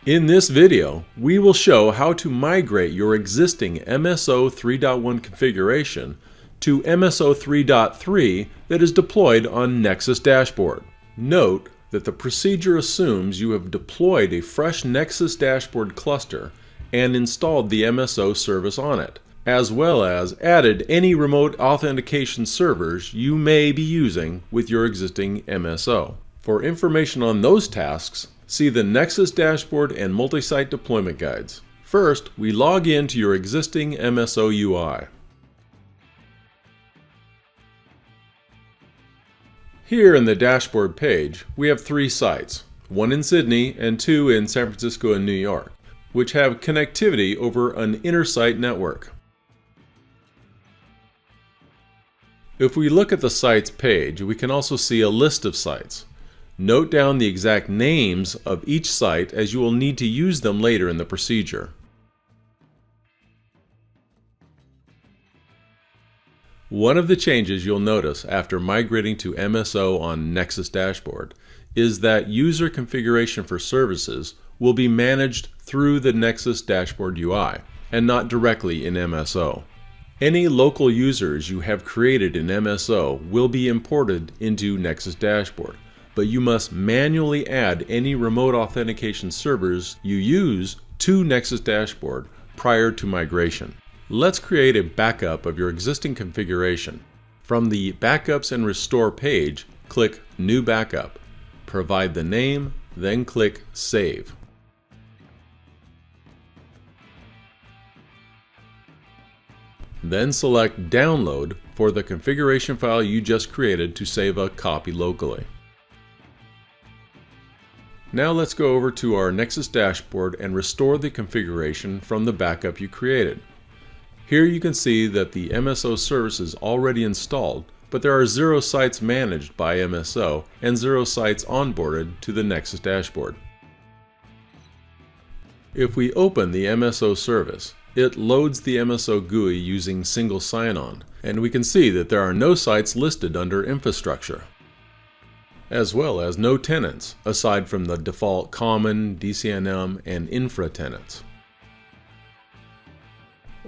In this video, we will show how to migrate your existing MSO 3.1 configuration to MSO 3.3 that is deployed on Nexus Dashboard. Note that the procedure assumes you have deployed a fresh Nexus Dashboard cluster and installed the MSO service on it, as well as added any remote authentication servers you may be using with your existing MSO. For information on those tasks, see the Nexus Dashboard and Multi-Site Deployment Guides. First, we log in to your existing MSO UI. Here in the dashboard page, we have 3 sites, one in Sydney and 2 in San Francisco and New York, which have connectivity over an inter-site network. If we look at the sites page, we can also see a list of sites. Note down the exact names of each site as you will need to use them later in the procedure. One of the changes you'll notice after migrating to MSO on Nexus Dashboard is that user configuration for services will be managed through the Nexus Dashboard UI and not directly in MSO. Any local users you have created in MSO will be imported into Nexus Dashboard, but you must manually add any remote authentication servers you use to Nexus Dashboard prior to migration. Let's create a backup of your existing configuration. From the Backups and Restore page, click New Backup. Provide the name, then click Save. Then select Download for the configuration file you just created to save a copy locally. Now let's go over to our Nexus Dashboard and restore the configuration from the backup you created. Here you can see that the MSO service is already installed, but there are 0 sites managed by MSO and 0 sites onboarded to the Nexus Dashboard. If we open the MSO service, it loads the MSO GUI using single sign-on, and we can see that there are no sites listed under infrastructure, as well as no tenants, aside from the default common, DCNM, and infra tenants,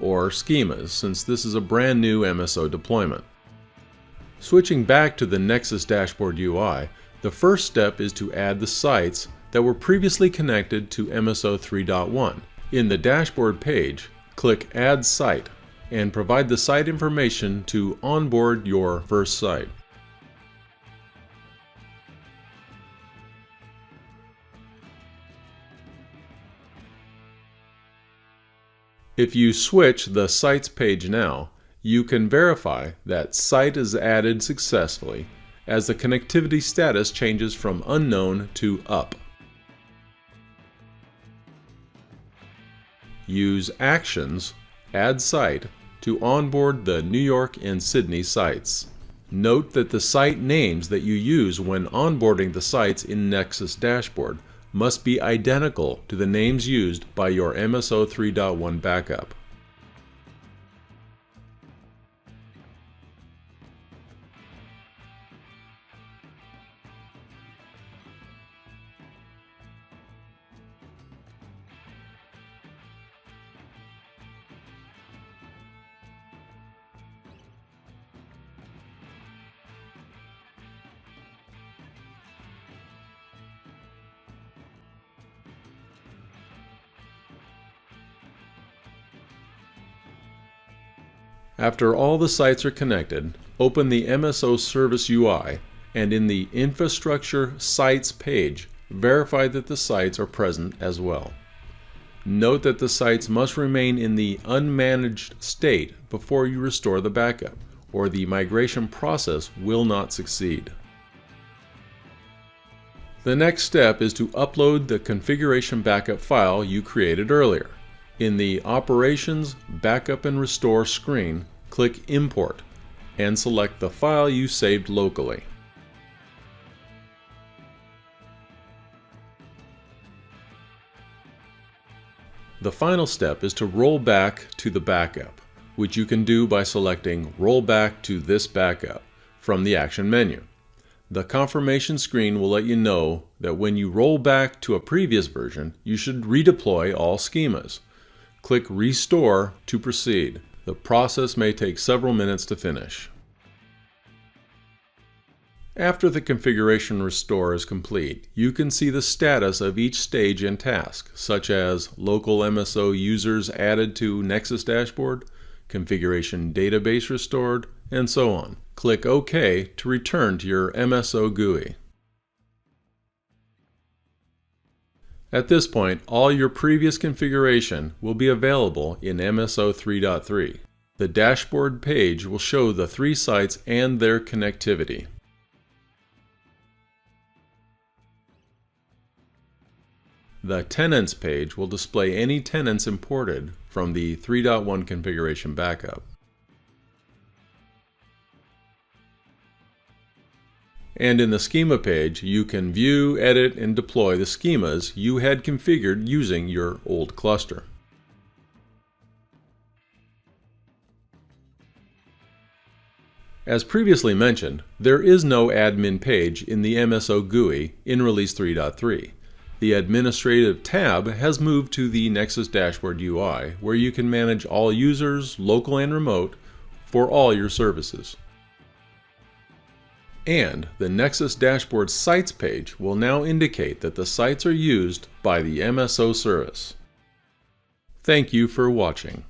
or schemas, since this is a brand new MSO deployment. Switching back to the Nexus Dashboard UI, the first step is to add the sites that were previously connected to MSO 3.1. In the dashboard page, click Add Site and provide the site information to onboard your first site. If you switch the Sites page now, you can verify that site is added successfully as the connectivity status changes from unknown to up. Use Actions, Add Site to onboard the New York and Sydney sites. Note that the site names that you use when onboarding the sites in Nexus Dashboard must be identical to the names used by your MSO 3.1 backup. After all the sites are connected, open the MSO Service UI and in the Infrastructure Sites page, verify that the sites are present as well. Note that the sites must remain in the unmanaged state before you restore the backup, or the migration process will not succeed. The next step is to upload the configuration backup file you created earlier. In the Operations, Backup and Restore screen, click Import and select the file you saved locally. The final step is to roll back to the backup, which you can do by selecting Roll Back to this backup from the Action menu. The confirmation screen will let you know that when you roll back to a previous version, you should redeploy all schemas. Click Restore to proceed. The process may take several minutes to finish. After the configuration restore is complete, you can see the status of each stage and task, such as local MSO users added to Nexus Dashboard, configuration database restored, and so on. Click OK to return to your MSO GUI. At this point, all your previous configuration will be available in MSO 3.3. The dashboard page will show the 3 sites and their connectivity. The Tenants page will display any tenants imported from the 3.1 configuration backup. And in the Schema page, you can view, edit, and deploy the schemas you had configured using your old cluster. As previously mentioned, there is no admin page in the MSO GUI in Release 3.3. The Administrative tab has moved to the Nexus Dashboard UI, where you can manage all users, local and remote, for all your services. And the Nexus Dashboard Sites page will now indicate that the sites are used by the MSO service. Thank you for watching.